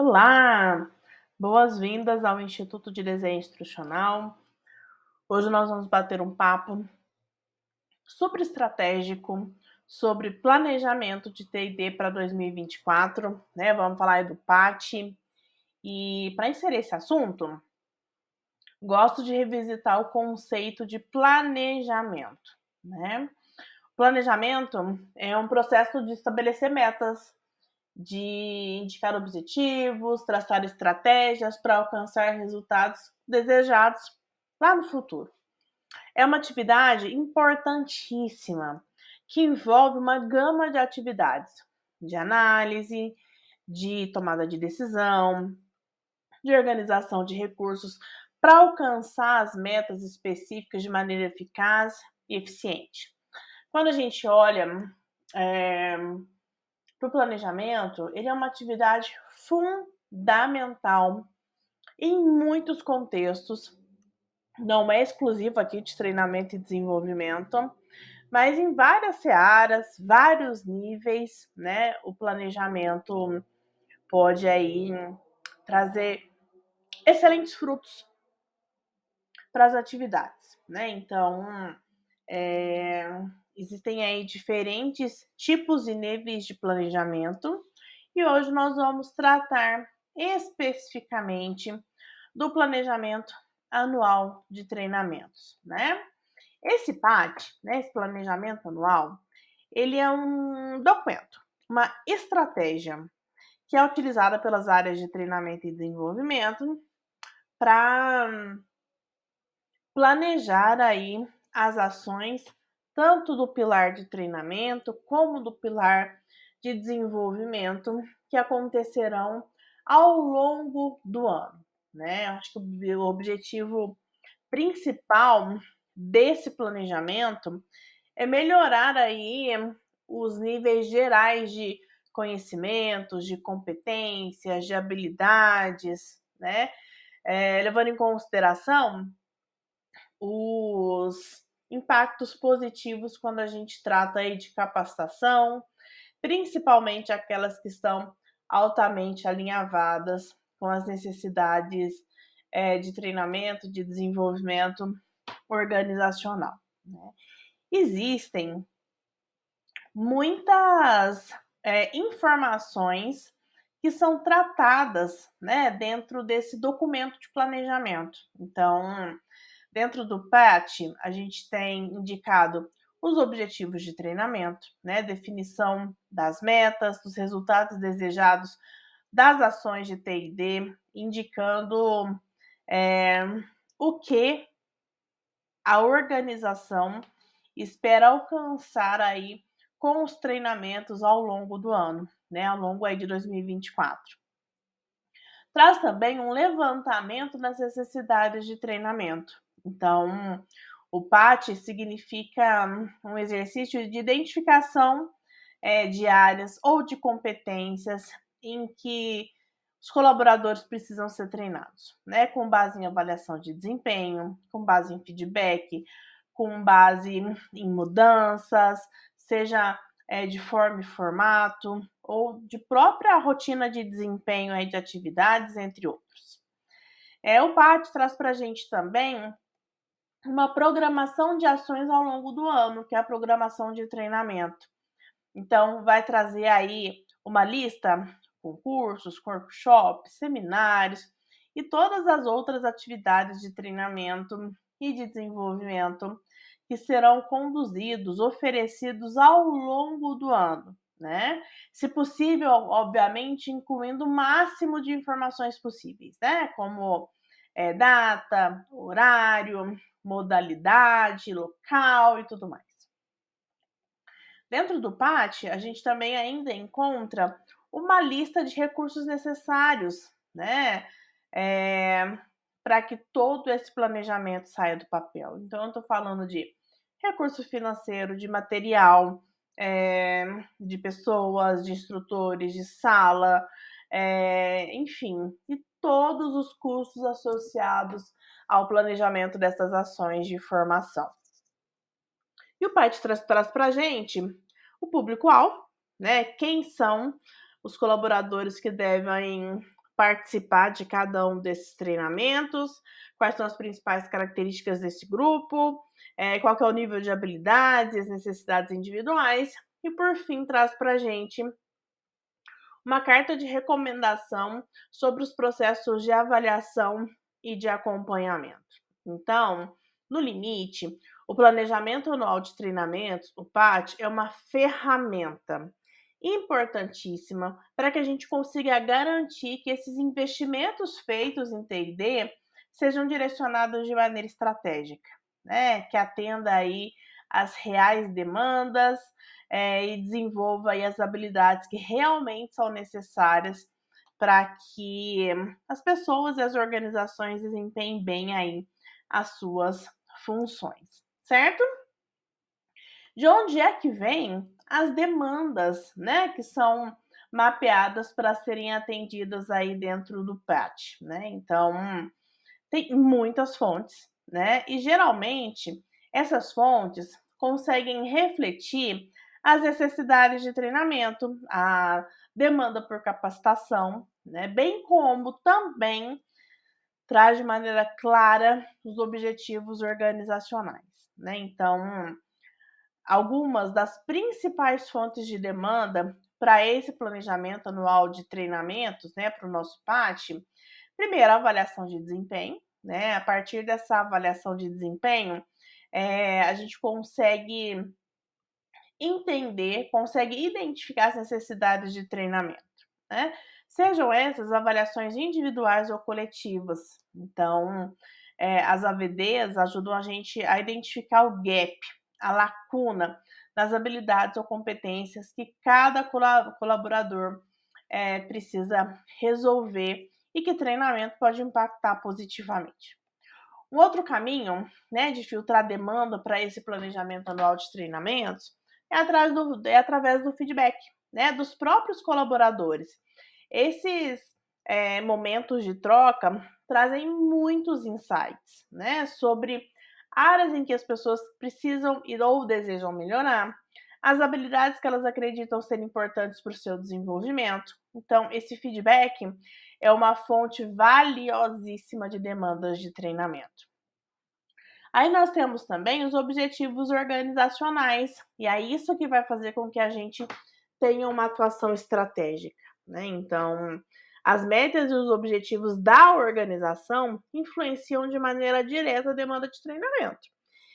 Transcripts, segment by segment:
Olá, boas-vindas ao Instituto de Desenho Instrucional. Hoje nós vamos bater um papo super estratégico, sobre planejamento de T&D para 2024, né? Vamos falar aí do PAT. E para inserir esse assunto, gosto de revisitar o conceito de planejamento, né? Planejamento é um processo de estabelecer metas, de indicar objetivos, traçar estratégias para alcançar resultados desejados lá no futuro. É uma atividade importantíssima que envolve uma gama de atividades de análise, de tomada de decisão, de organização de recursos para alcançar as metas específicas de maneira eficaz e eficiente. Quando a gente olha para o planejamento, ele é uma atividade fundamental em muitos contextos, não é exclusivo aqui de treinamento e desenvolvimento, mas em várias searas, vários níveis, né? O planejamento pode aí trazer excelentes frutos para as atividades, né? Então, existem aí diferentes tipos e níveis de planejamento e hoje nós vamos tratar especificamente do planejamento anual de treinamentos, né? Esse PAT, né, esse planejamento anual, ele é um documento, uma estratégia que é utilizada pelas áreas de treinamento e desenvolvimento para planejar aí as ações tanto do pilar de treinamento como do pilar de desenvolvimento que acontecerão ao longo do ano, né? Acho que o objetivo principal desse planejamento é melhorar aí os níveis gerais de conhecimentos, de competências, de habilidades, né? Levando em consideração os impactos positivos quando a gente trata aí de capacitação, principalmente aquelas que estão altamente alinhavadas com as necessidades de treinamento, de desenvolvimento organizacional, né? Existem muitas informações que são tratadas, né, dentro desse documento de planejamento. Então, dentro do PAT, a gente tem indicado os objetivos de treinamento, né, definição das metas, dos resultados desejados das ações de T&D, indicando é, o que a organização espera alcançar aí com os treinamentos ao longo do ano, né, ao longo aí de 2024. Traz também um levantamento das necessidades de treinamento. Então, o PAT significa um exercício de identificação de áreas ou de competências em que os colaboradores precisam ser treinados, né? Com base em avaliação de desempenho, com base em feedback, com base em mudanças, seja de forma e formato, ou de própria rotina de desempenho de atividades, entre outros. O PAT traz para a gente também uma programação de ações ao longo do ano, que é a programação de treinamento. Então, vai trazer aí uma lista com cursos, workshops, seminários e todas as outras atividades de treinamento e de desenvolvimento que serão conduzidos, oferecidos ao longo do ano, né? Se possível, obviamente, incluindo o máximo de informações possíveis, né? Como data, horário, modalidade, local e tudo mais. Dentro do PAT, a gente também ainda encontra uma lista de recursos necessários, né? Para que todo esse planejamento saia do papel. Então, eu estou falando de recurso financeiro, de material, de pessoas, de instrutores, de sala, enfim, e todos os custos associados ao planejamento dessas ações de formação. E o PAT traz para a gente o público-alvo, né? Quem são os colaboradores que devem participar de cada um desses treinamentos, quais são as principais características desse grupo, qual que é o nível de habilidades e as necessidades individuais, e por fim traz para a gente uma carta de recomendação sobre os processos de avaliação e de acompanhamento. Então, no limite, o planejamento anual de treinamentos, o PAT, é uma ferramenta importantíssima para que a gente consiga garantir que esses investimentos feitos em T&D sejam direcionados de maneira estratégica, né? Que atenda aí às reais demandas, e desenvolva aí as habilidades que realmente são necessárias para que as pessoas e as organizações desempenhem bem aí as suas funções, certo? De onde é que vêm as demandas, né, que são mapeadas para serem atendidas aí dentro do PAT, né? Então, tem muitas fontes, né? E geralmente essas fontes conseguem refletir as necessidades de treinamento, a demanda por capacitação, né? Bem como também traz de maneira clara os objetivos organizacionais, né? Então, algumas das principais fontes de demanda para esse planejamento anual de treinamentos, né, para o nosso PAT, primeiro, a avaliação de desempenho, né? A partir dessa avaliação de desempenho, a gente consegue entender, consegue identificar as necessidades de treinamento, né? Sejam essas avaliações individuais ou coletivas. Então, as AVDs ajudam a gente a identificar o gap, a lacuna nas habilidades ou competências que cada colaborador precisa resolver e que treinamento pode impactar positivamente. Um outro caminho, né, de filtrar demanda para esse planejamento anual de treinamentos através do feedback, né, dos próprios colaboradores. Esses momentos de troca trazem muitos insights, né, sobre áreas em que as pessoas precisam ou desejam melhorar, as habilidades que elas acreditam ser importantes para o seu desenvolvimento. Então, esse feedback é uma fonte valiosíssima de demandas de treinamento. Aí nós temos também os objetivos organizacionais, e é isso que vai fazer com que a gente tenha uma atuação estratégica, né? Então, as metas e os objetivos da organização influenciam de maneira direta a demanda de treinamento.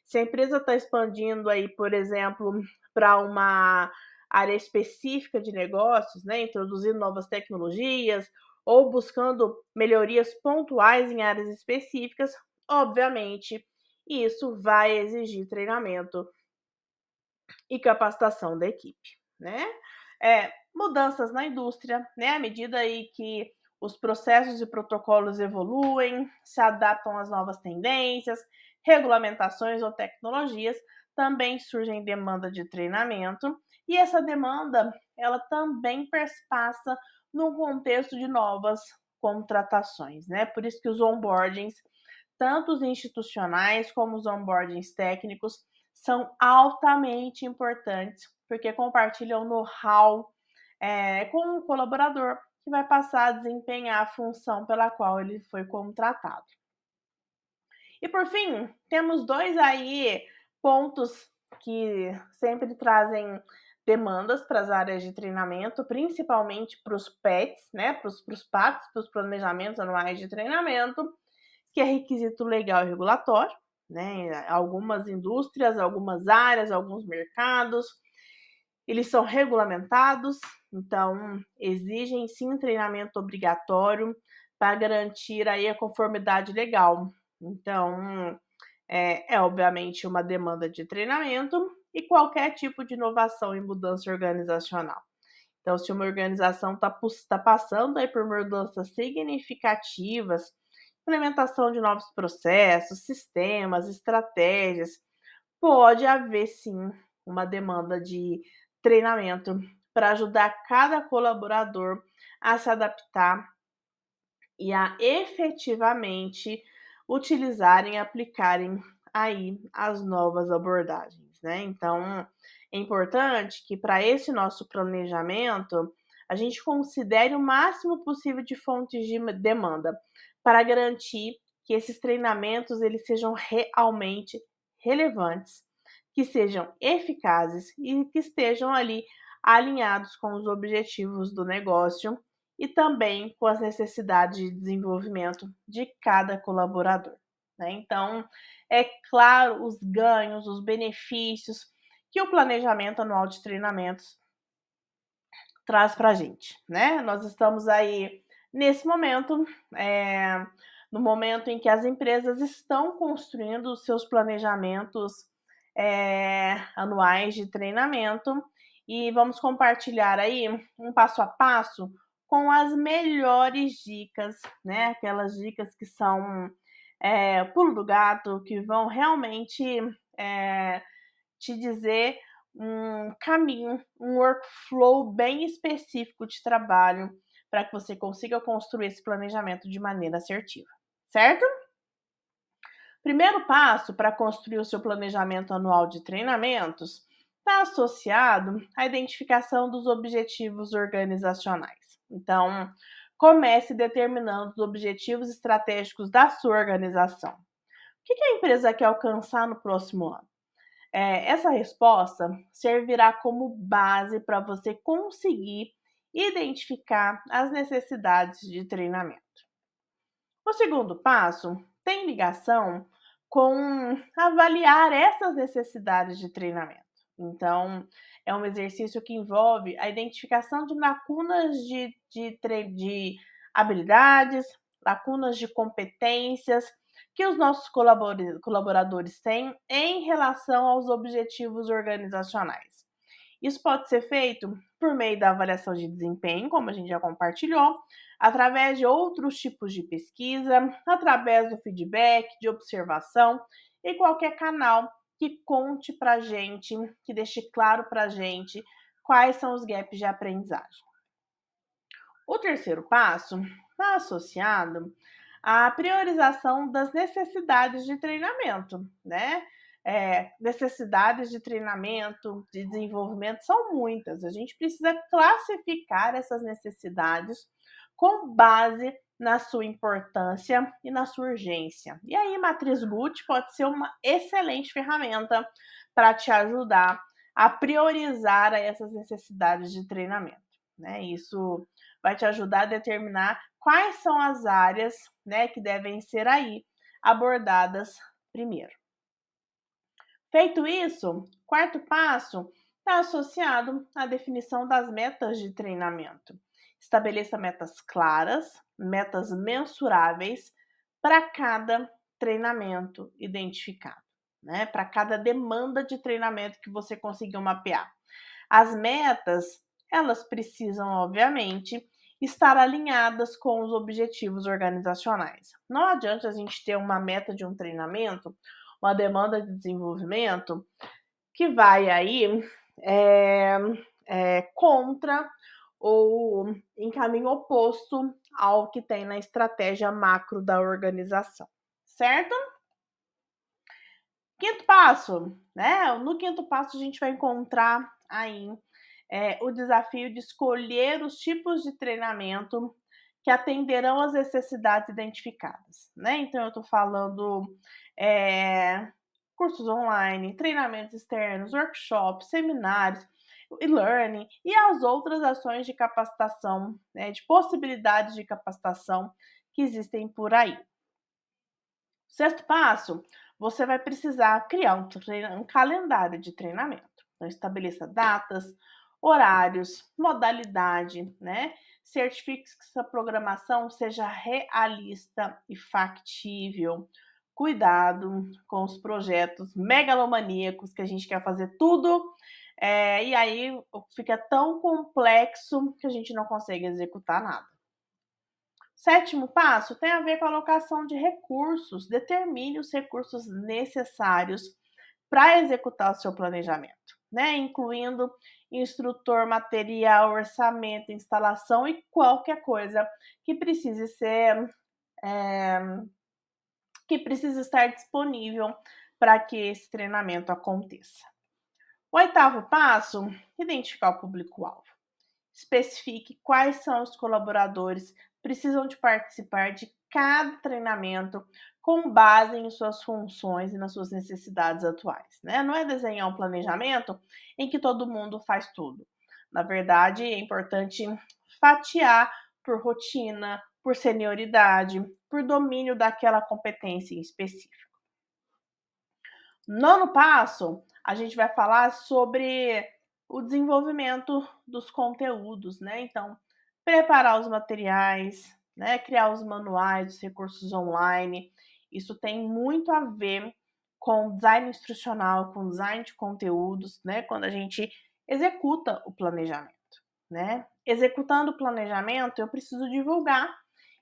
Se a empresa está expandindo aí, por exemplo, para uma área específica de negócios, né, introduzindo novas tecnologias ou buscando melhorias pontuais em áreas específicas, obviamente, isso vai exigir treinamento e capacitação da equipe, né? Mudanças na indústria, né? À medida aí que os processos e protocolos evoluem, se adaptam às novas tendências, regulamentações ou tecnologias, também surgem demanda de treinamento, e essa demanda, ela também perpassa no contexto de novas contratações, né? Por isso que os onboardings, tanto os institucionais como os onboardings técnicos, são altamente importantes, porque compartilham know-how com o colaborador, que vai passar a desempenhar a função pela qual ele foi contratado. E por fim, temos dois aí pontos que sempre trazem demandas para as áreas de treinamento, principalmente para os PETs, né, para os PATs, para os planejamentos anuais de treinamento, que é requisito legal e regulatório, né? Algumas indústrias, algumas áreas, alguns mercados, eles são regulamentados, então exigem sim treinamento obrigatório para garantir aí a conformidade legal. Então, obviamente uma demanda de treinamento e qualquer tipo de inovação e mudança organizacional. Então, se uma organização está passando aí por mudanças significativas, implementação de novos processos, sistemas, estratégias, pode haver sim uma demanda de treinamento para ajudar cada colaborador a se adaptar e a efetivamente utilizarem e aplicarem aí as novas abordagens, né? Então, é importante que para esse nosso planejamento a gente considere o máximo possível de fontes de demanda, para garantir que esses treinamentos eles sejam realmente relevantes, que sejam eficazes e que estejam ali alinhados com os objetivos do negócio e também com as necessidades de desenvolvimento de cada colaborador, né. Então, é claro os ganhos, os benefícios que o planejamento anual de treinamentos traz para a gente, né. Nós estamos aí nesse momento, no momento em que as empresas estão construindo os seus planejamentos, anuais de treinamento, e vamos compartilhar aí um passo a passo com as melhores dicas, né, aquelas dicas que são, pulo do gato, que vão realmente, eh te dizer um caminho, um workflow bem específico de trabalho, para que você consiga construir esse planejamento de maneira assertiva, certo? Primeiro passo para construir o seu planejamento anual de treinamentos está associado à identificação dos objetivos organizacionais. Então, comece determinando os objetivos estratégicos da sua organização. O que a empresa quer alcançar no próximo ano? Essa resposta servirá como base para você conseguir identificar as necessidades de treinamento. O segundo passo tem ligação com avaliar essas necessidades de treinamento. Então, é um exercício que envolve a identificação de lacunas de habilidades, lacunas de competências que os nossos colaboradores têm em relação aos objetivos organizacionais. Isso pode ser feito por meio da avaliação de desempenho, como a gente já compartilhou, através de outros tipos de pesquisa, através do feedback, de observação e qualquer canal que conte para a gente, que deixe claro para a gente quais são os gaps de aprendizagem. O terceiro passo está associado à priorização das necessidades de treinamento, né? Necessidades de treinamento, de desenvolvimento são muitas. A gente precisa classificar essas necessidades com base na sua importância e na sua urgência. E aí, Matriz GUT pode ser uma excelente ferramenta para te ajudar a priorizar essas necessidades de treinamento, né? Isso vai te ajudar a determinar quais são as áreas, né, que devem ser aí abordadas primeiro. Feito isso, quarto passo está associado à definição das metas de treinamento. Estabeleça metas claras, metas mensuráveis para cada treinamento identificado, né? Para cada demanda de treinamento que você conseguiu mapear. As metas, elas precisam, obviamente, estar alinhadas com os objetivos organizacionais. Não adianta a gente ter uma meta de um treinamento, uma demanda de desenvolvimento, que vai aí é, contra ou em caminho oposto ao que tem na estratégia macro da organização, certo? Quinto passo, né? No quinto passo a gente vai encontrar aí o desafio de escolher os tipos de treinamento que atenderão às necessidades identificadas, né? Então eu estou falando cursos online, treinamentos externos, workshops, seminários, e-learning e as outras ações de capacitação, né, de possibilidades de capacitação que existem por aí. Sexto passo, você vai precisar criar um calendário de treinamento. Então, estabeleça datas, horários, modalidade, né? Certifique que essa programação seja realista e factível. Cuidado com os projetos megalomaníacos que a gente quer fazer tudo, e aí fica tão complexo que a gente não consegue executar nada. Sétimo passo tem a ver com a alocação de recursos. Determine os recursos necessários para executar o seu planejamento, né? Incluindo instrutor, material, orçamento, instalação e qualquer coisa que precise ser, é, que precise estar disponível para que esse treinamento aconteça. O oitavo passo, identificar o público-alvo. especifique quais são os colaboradores que precisam de participar de cada treinamento com base em suas funções e nas suas necessidades atuais, né? Não é desenhar um planejamento em que todo mundo faz tudo. Na verdade, é importante fatiar por rotina, por senioridade, por domínio daquela competência em específico. Nono passo, a gente vai falar sobre o desenvolvimento dos conteúdos, né? Então, preparar os materiais, né? Criar os manuais, os recursos online. Isso tem muito a ver com design instrucional, com design de conteúdos, né? Quando a gente executa o planejamento, né? Executando o planejamento, eu preciso divulgar.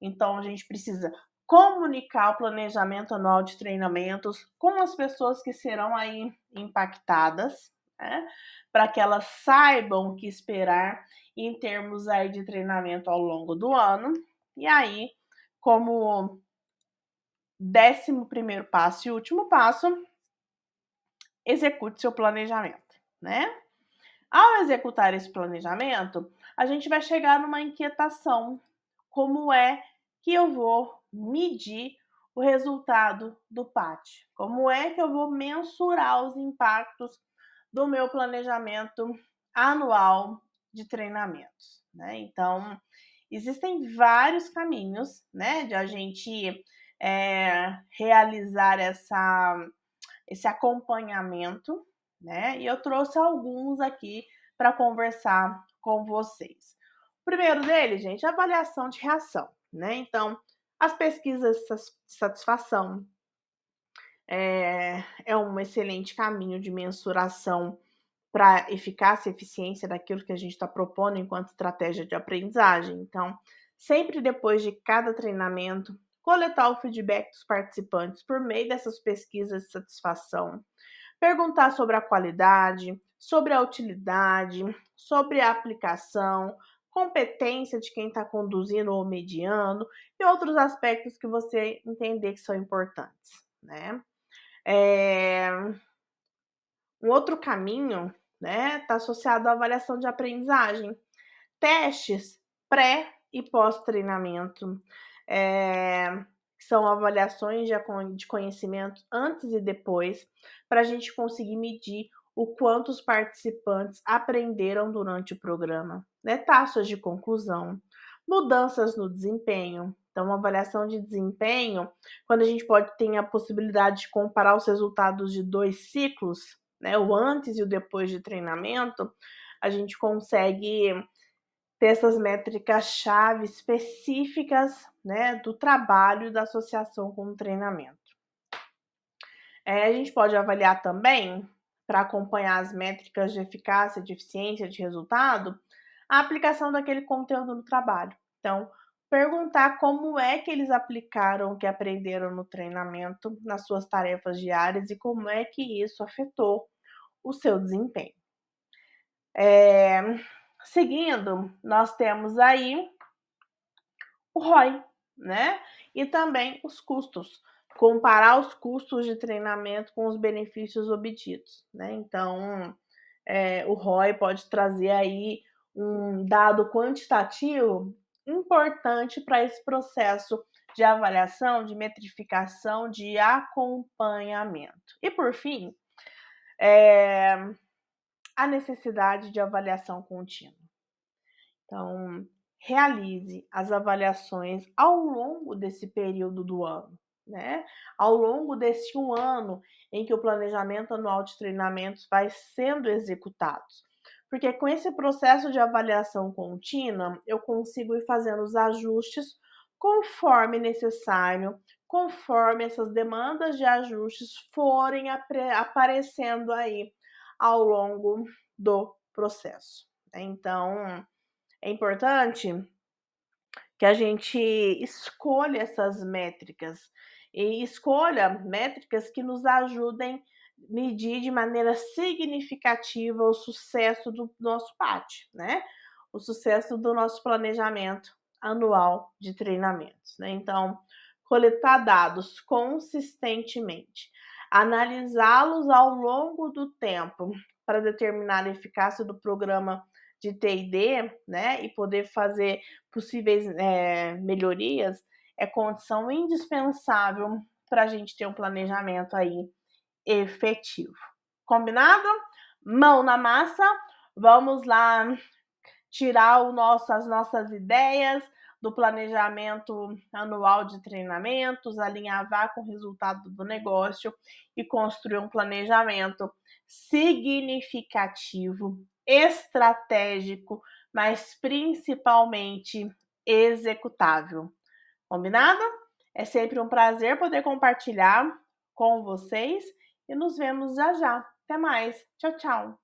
Então, a gente precisa comunicar o planejamento anual de treinamentos com as pessoas que serão aí impactadas, né, para que elas saibam o que esperar em termos aí de treinamento ao longo do ano. E aí, como 11º passo e último passo, execute seu planejamento, né? Ao executar esse planejamento, a gente vai chegar numa inquietação: como é que eu vou medir o resultado do PAT? Como é que eu vou mensurar os impactos do meu planejamento anual de treinamentos, né? Então, existem vários caminhos, né, de a gente realizar esse acompanhamento, né? E eu trouxe alguns aqui para conversar com vocês. O primeiro deles, gente, é a avaliação de reação, né? Então, as pesquisas de satisfação é um excelente caminho de mensuração para eficácia e eficiência daquilo que a gente está propondo enquanto estratégia de aprendizagem. Então, sempre depois de cada treinamento, coletar o feedback dos participantes por meio dessas pesquisas de satisfação, perguntar sobre a qualidade, sobre a utilidade, sobre a aplicação, competência de quem está conduzindo ou mediando e outros aspectos que você entender que são importantes, né? Um outro caminho, né, está associado à avaliação de aprendizagem. Testes pré e pós-treinamento, que são avaliações de conhecimento antes e depois, para a gente conseguir medir o quanto os participantes aprenderam durante o programa, né? Taxas de conclusão, mudanças no desempenho. Então, uma avaliação de desempenho, quando a gente pode ter a possibilidade de comparar os resultados de 2 ciclos, né? O antes e o depois de treinamento, a gente consegue ter essas métricas-chave específicas, né, do trabalho da associação com o treinamento. A gente pode avaliar também, para acompanhar as métricas de eficácia, de eficiência, de resultado, a aplicação daquele conteúdo no trabalho. Então, perguntar como é que eles aplicaram o que aprenderam no treinamento nas suas tarefas diárias e como é que isso afetou o seu desempenho. Seguindo, nós temos aí o ROI, né? E também os custos. Comparar os custos de treinamento com os benefícios obtidos, né? Então, o ROI pode trazer aí um dado quantitativo importante para esse processo de avaliação, de metrificação, de acompanhamento. E por fim, a necessidade de avaliação contínua. Então, realize as avaliações ao longo desse período do ano, né? Ao longo desse um ano em que o planejamento anual de treinamentos vai sendo executado. Porque com esse processo de avaliação contínua, eu consigo ir fazendo os ajustes conforme necessário, conforme essas demandas de ajustes forem aparecendo aí ao longo do processo. Então, é importante que a gente escolha essas métricas e escolha métricas que nos ajudem a medir de maneira significativa o sucesso do nosso PAT, né? O sucesso do nosso planejamento anual de treinamentos, né? Então, coletar dados consistentemente, analisá-los ao longo do tempo para determinar a eficácia do programa de T&D, né, e poder fazer possíveis, melhorias, é condição indispensável para a gente ter um planejamento aí efetivo. Combinado? Mão na massa, vamos lá tirar as nossas ideias do planejamento anual de treinamentos, alinhavar com o resultado do negócio e construir um planejamento significativo, estratégico, mas principalmente executável. Combinado? É sempre um prazer poder compartilhar com vocês e nos vemos já já. Até mais. Tchau, tchau.